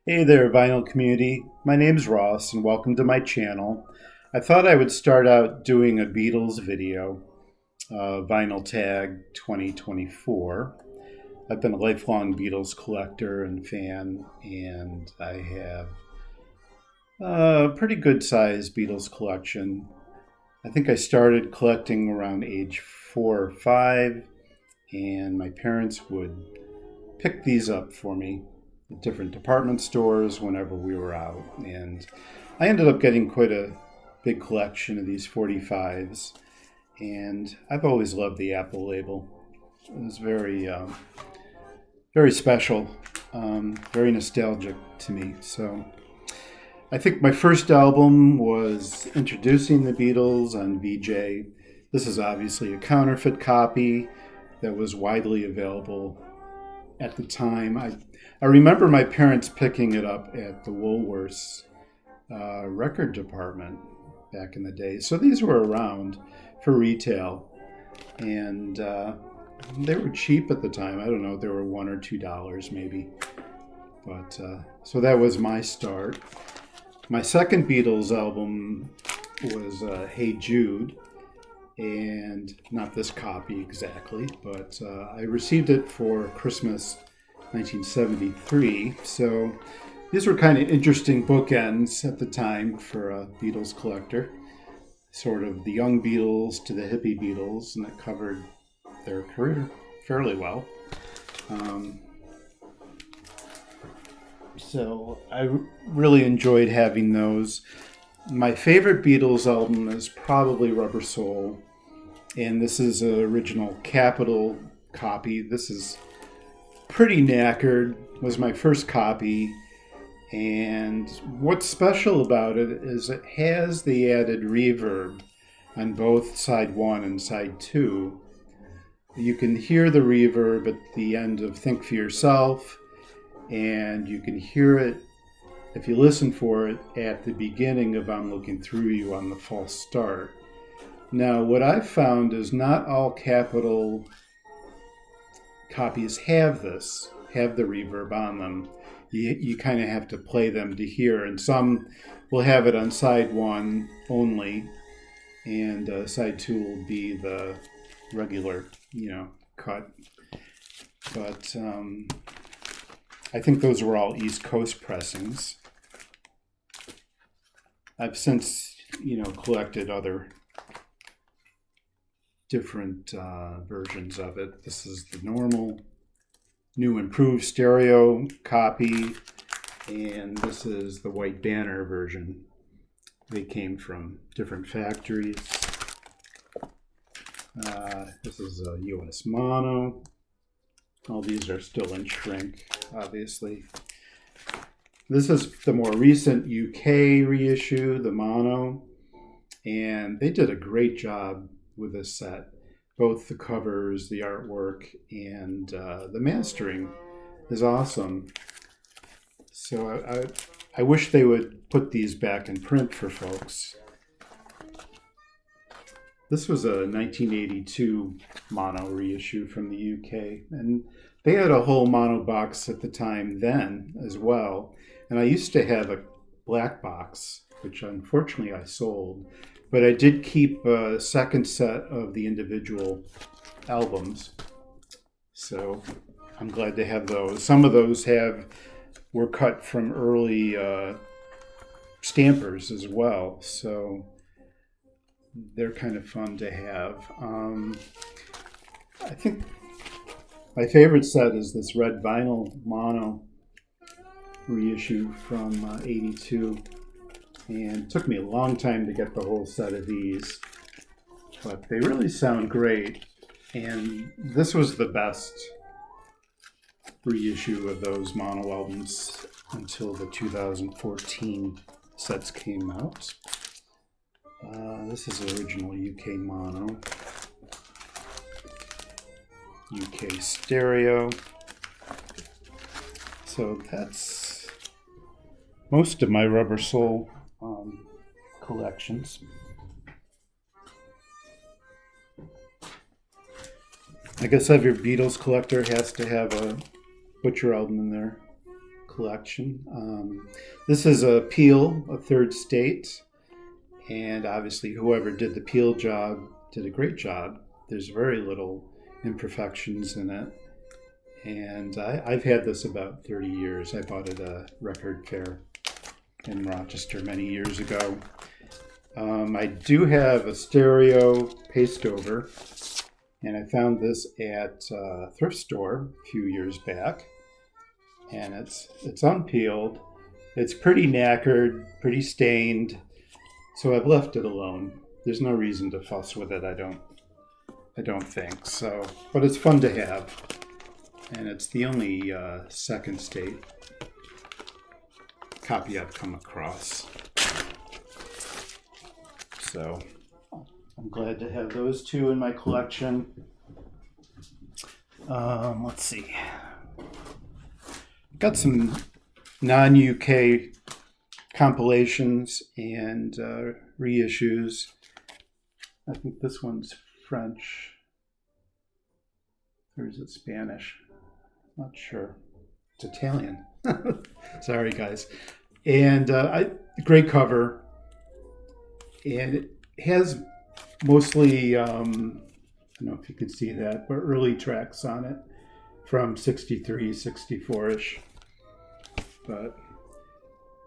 Hey there, vinyl community. My name's Ross, and welcome to my channel. I thought I would start out doing a Beatles video, Vinyl Tag 2024. I've been a lifelong Beatles collector and fan, and I have a pretty good sized Beatles collection. I think I started collecting around age 4 or 5, and my parents would pick these up for me at different department stores whenever we were out. And I ended up getting quite a big collection of these 45s. And I've always loved the Apple label. It was very special, very nostalgic to me. So I think my first album was Introducing the Beatles on VJ. This is obviously a counterfeit copy that was widely available at the time. I remember my parents picking it up at the Woolworths record department back in the day. So these were around for retail, and they were cheap at the time. I don't know, they were $1 or $2 maybe. But so that was my start. My second Beatles album was Hey Jude, and not this copy exactly, but I received it for Christmas 1973. So these were kind of interesting bookends at the time for a Beatles collector. Sort of the young Beatles to the hippie Beatles, and it covered their career fairly well. Um, so I really enjoyed having those. My favorite Beatles album is probably Rubber Soul, and this is an original Capitol copy. This is pretty knackered. It was my first copy, and what's special about it is it has the added reverb on both side 1 and side 2. You can hear the reverb at the end of Think for Yourself, and you can hear it if you listen for it at the beginning of I'm Looking Through You on the false start. Now, what I've found is not all Capitol copies have the reverb on them. You kind of have to play them to hear, and some will have it on side 1 only, and side 2 will be the regular, cut. But I think those were all East Coast pressings. I've since, collected other different versions of it. This is the normal, new improved stereo copy, and this is the White Banner version. They came from different factories. This is a US mono. All these are still in shrink, obviously. This is the more recent UK reissue, the mono, and they did a great job with this set. Both the covers, the artwork, and the mastering is awesome. So I wish they would put these back in print for folks. This was a 1982 mono reissue from the UK, and they had a whole mono box at the time then as well. And I used to have a black box, which unfortunately I sold, but I did keep a second set of the individual albums. So I'm glad to have those. Some of those were cut from early stampers as well, so they're kind of fun to have. I think my favorite set is this red vinyl mono reissue from 82, and it took me a long time to get the whole set of these, but they really sound great, and this was the best reissue of those mono albums until the 2014 sets came out. This is original UK mono, UK stereo. So that's most of my Rubber Soul collections. I guess every Beatles collector has to have a Butcher album in their collection. This is a Peel, a third state, and obviously whoever did the Peel job did a great job. There's very little imperfections in it. And I've had this about 30 years. I bought it at a record fair in Rochester many years ago. I do have a stereo paste over, and I found this at a thrift store a few years back. And it's unpeeled. It's pretty knackered, pretty stained, so I've left it alone. There's no reason to fuss with it, I don't think so. But it's fun to have, and it's the only second state copy I've come across. So I'm glad to have those two in my collection. Let's see. Got some non-UK compilations and reissues. I think this one's French. Or is it Spanish? Not sure. It's Italian. Sorry, guys. And great cover. And it has mostly, I don't know if you can see that, but early tracks on it from 63, 64-ish. But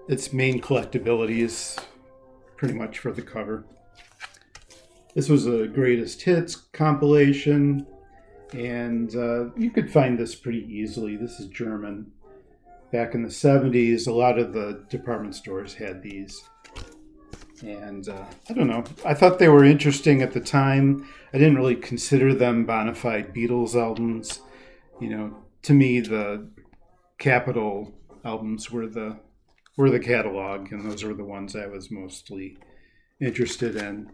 its main collectability is pretty much for the cover. This was a greatest hits compilation, and you could find this pretty easily. This is German. Back in the 70s, a lot of the department stores had these. And I don't know. I thought they were interesting at the time. I didn't really consider them bona fide Beatles albums. You know, to me, the Capitol albums were the catalog, and those were the ones I was mostly interested in.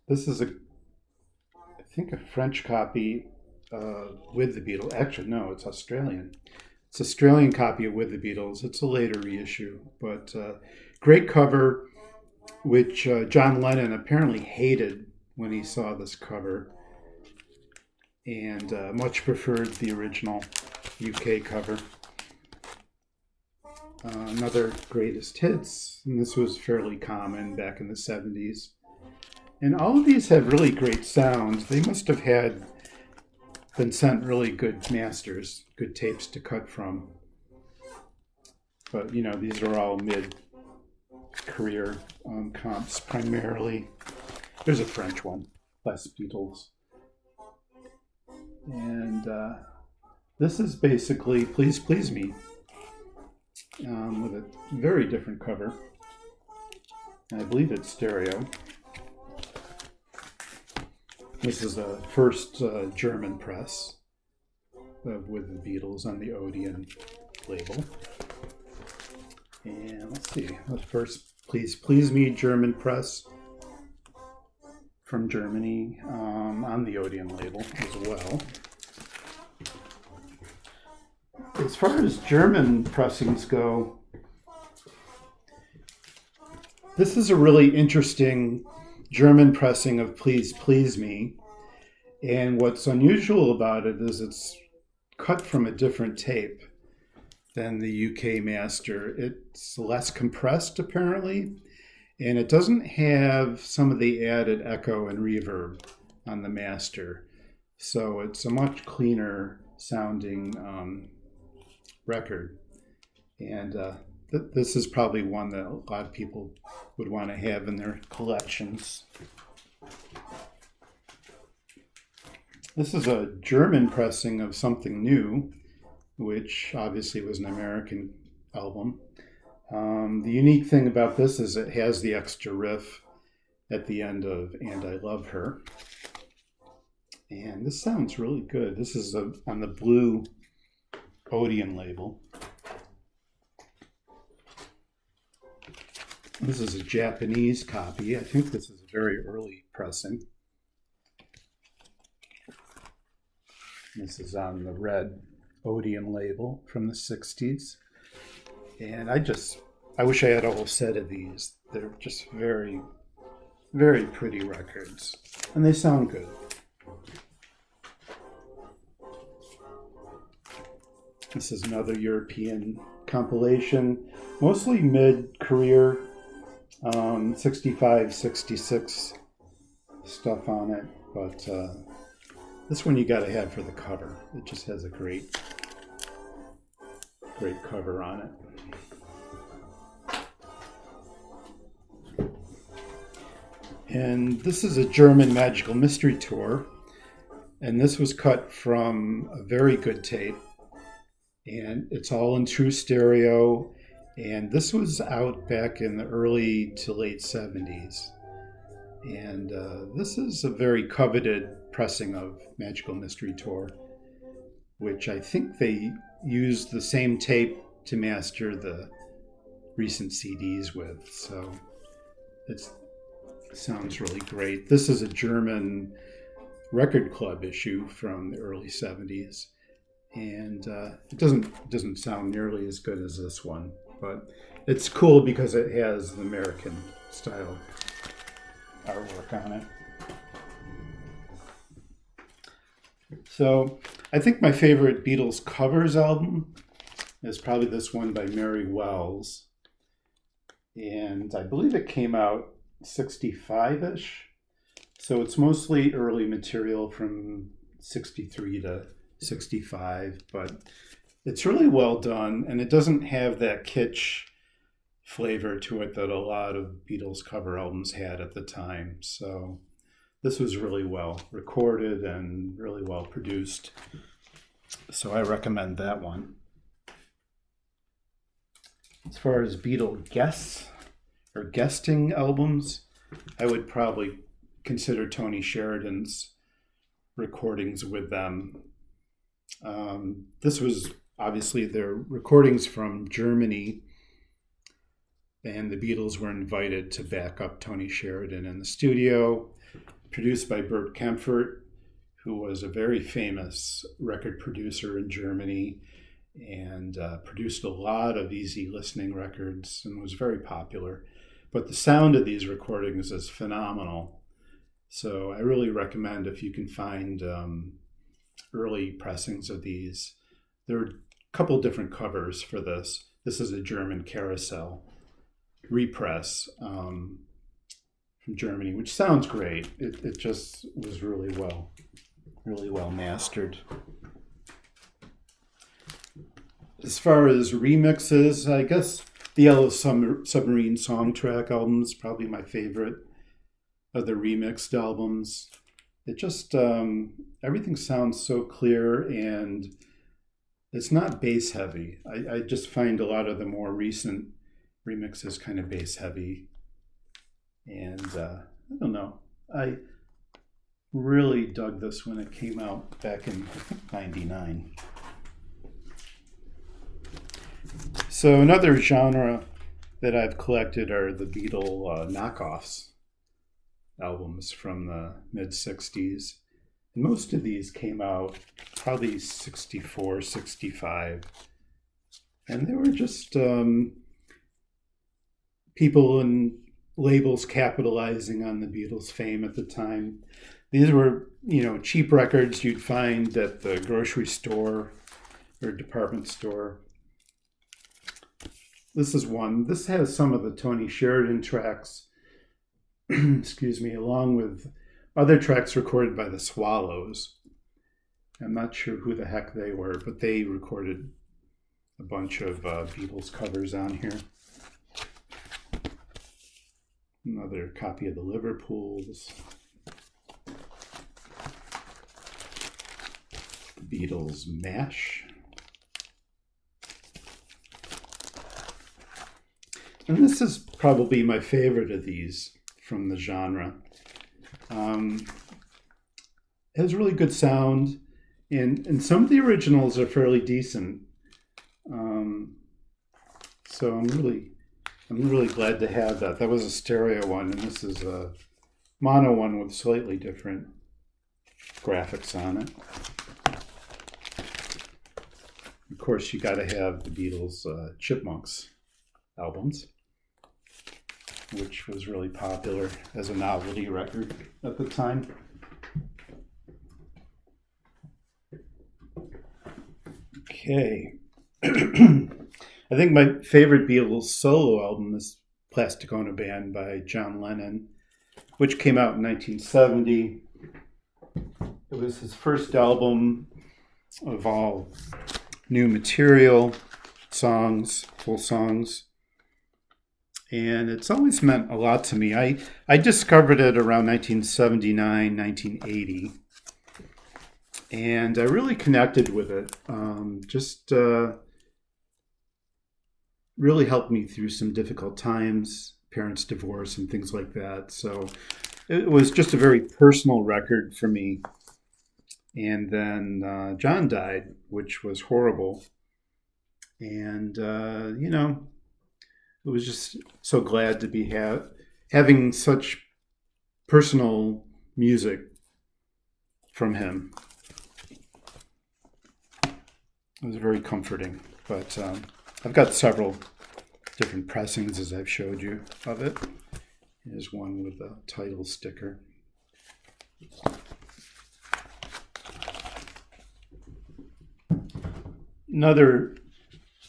This is I think a French copy with the Beatles. Actually, no, it's Australian. It's an Australian copy of With the Beatles. It's a later reissue, but great cover, which John Lennon apparently hated when he saw this cover, and much preferred the original UK cover. Another greatest hits, and this was fairly common back in the 70s. And all of these have really great sounds. They must have been sent really good masters, good tapes to cut from. But, you know, these are all mid-career comps primarily. There's a French one, less Beatles. And this is basically Please Please Me, with a very different cover. I believe it's stereo. This is the first German press with the Beatles on the Odeon label. And let's see, the first Please Please Me German press from Germany on the Odeon label as well. As far as German pressings go, this is a really interesting German pressing of Please Please Me. And what's unusual about it is it's cut from a different tape than the UK master. It's less compressed, apparently, and it doesn't have some of the added echo and reverb on the master. So it's a much cleaner sounding record. And this is probably one that a lot of people would want to have in their collections. This is a German pressing of Something New, which obviously was an American album. The unique thing about this is it has the extra riff at the end of And I Love Her. And this sounds really good. This is on the blue Odeon label. This is a Japanese copy. I think this is a very early pressing. This is on the red Odeon label from the 60s. And I wish I had a whole set of these. They're just very, very pretty records. And they sound good. This is another European compilation, mostly mid-career, 65, 66 stuff on it, but this one you got to have for the cover. It just has a great cover on it. And this is a German magical mystery tour, and this was cut from a very good tape, and it's all in true stereo, and this was out back in the early to late 70s. And this is a very coveted pressing of Magical Mystery Tour, which I think they used the same tape to master the recent CDs with. So it sounds really great. This is a German record club issue from the early 70s. And it doesn't sound nearly as good as this one, but it's cool because it has the American style artwork on it. So I think my favorite Beatles covers album is probably this one by Mary Wells, and I believe it came out 65-ish, so it's mostly early material from 63 to 65, but it's really well done, and it doesn't have that kitsch flavor to it that a lot of Beatles cover albums had at the time. So this was really well recorded and really well produced. So I recommend that one. As far as Beatle guests or guesting albums, I would probably consider Tony Sheridan's recordings with them. This was obviously their recordings from Germany, and the Beatles were invited to back up Tony Sheridan in the studio, produced by Bert Kaempfert, who was a very famous record producer in Germany and produced a lot of easy listening records and was very popular. But the sound of these recordings is phenomenal. So I really recommend, if you can find early pressings of these. There are a couple different covers for this. This is a German carousel repress from Germany, which sounds great. It just was really well mastered. As far as remixes, I guess the Yellow Submarine song track album is probably my favorite of the remixed albums. It just, everything sounds so clear, and it's not bass heavy. I just find a lot of the more recent remixes kind of bass heavy. And I don't know. I really dug this when it came out back in, I think, 99. So another genre that I've collected are the Beatle knockoffs albums from the mid-60s. And most of these came out probably 64, 65. And they were just people and labels capitalizing on the Beatles' fame at the time. These were, cheap records you'd find at the grocery store or department store. This is one. This has some of the Tony Sheridan tracks, excuse me, along with other tracks recorded by the Swallows. I'm not sure who the heck they were, but they recorded a bunch of Beatles covers on here. Another copy of the Liverpools. The Beatles MASH. And this is probably my favorite of these from the genre. It has really good sound, and some of the originals are fairly decent. So I'm really glad to have that. That was a stereo one, and this is a mono one with slightly different graphics on it. Of course, you got to have the Beatles Chipmunks albums, which was really popular as a novelty record at the time. Okay, I think my favorite Beatles solo album is Plastic Ono Band by John Lennon, which came out in 1970. It was his first album of all new material, songs, full songs. And it's always meant a lot to me. I discovered it around 1979, 1980. And I really connected with it. Just really helped me through some difficult times, parents' divorce, and things like that. So it was just a very personal record for me. And then John died, which was horrible. And, it was just so glad to be having such personal music from him. It was very comforting. But I've got several different pressings, as I've showed you, of it. Here's one with a title sticker. Another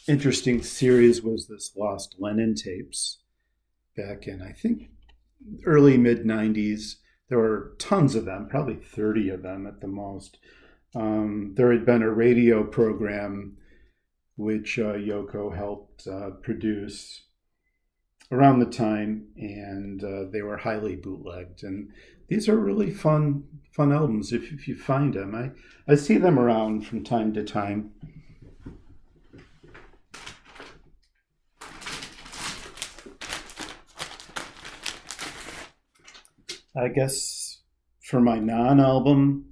interesting series was this Lost Lennon tapes back in, I think, early mid 90s. There were tons of them, probably 30 of them at the most. There had been a radio program which Yoko helped produce around the time, and they were highly bootlegged. And these are really fun albums if you find them. I see them around from time to time. I guess for my non-album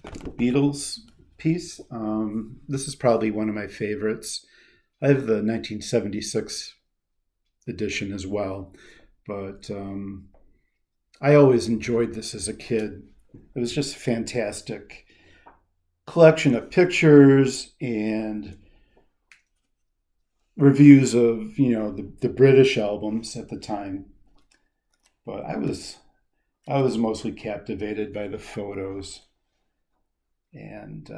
Beatles piece, this is probably one of my favorites. I have the 1976 edition as well, but I always enjoyed this as a kid. It was just a fantastic collection of pictures and reviews of, the British albums at the time. But I was mostly captivated by the photos, and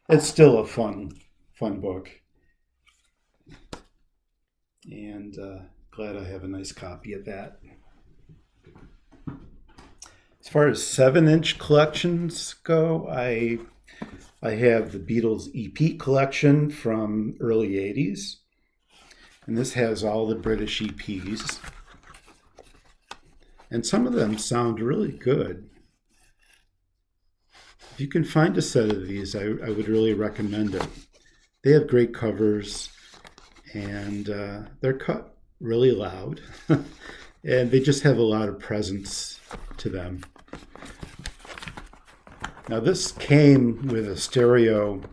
it's still a fun book. And glad I have a nice copy of that. As far as 7-inch collections go, I have the Beatles EP collection from early 80s, and this has all the British EPs. And some of them sound really good. If you can find a set of these, I would really recommend it. They have great covers, and they're cut really loud, and they just have a lot of presence to them. Now, this came with a stereo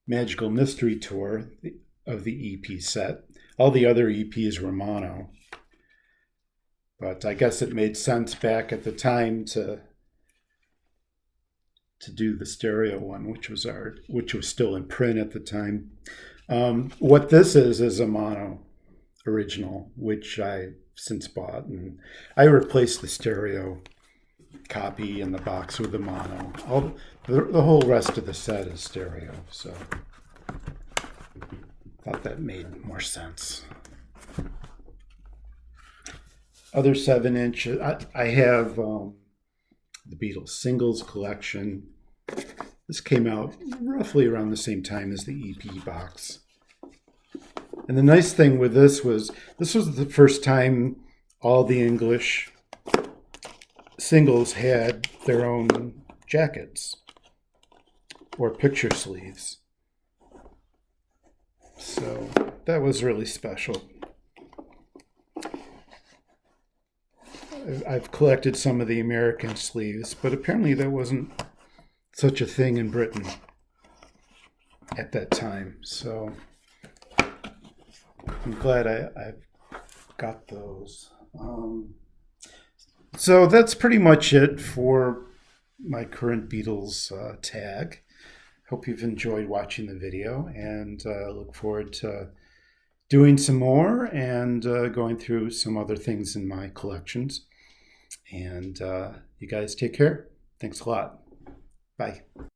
Magical Mystery Tour of the EP set. All the other EPs were mono. But I guess it made sense back at the time to do the stereo one, which was still in print at the time. What this is a mono original, which I since bought, and I replaced the stereo copy in the box with the mono. The whole rest of the set is stereo, so thought that made more sense. Other 7-inch, I have the Beatles singles collection. This came out roughly around the same time as the EP box. And the nice thing with this was the first time all the English singles had their own jackets or picture sleeves. So that was really special. I've collected some of the American sleeves, but apparently there wasn't such a thing in Britain at that time. So I'm glad I've got those. So that's pretty much it for my current Beatles tag. Hope you've enjoyed watching the video, and look forward to doing some more and going through some other things in my collections. And you guys take care. Thanks a lot. Bye.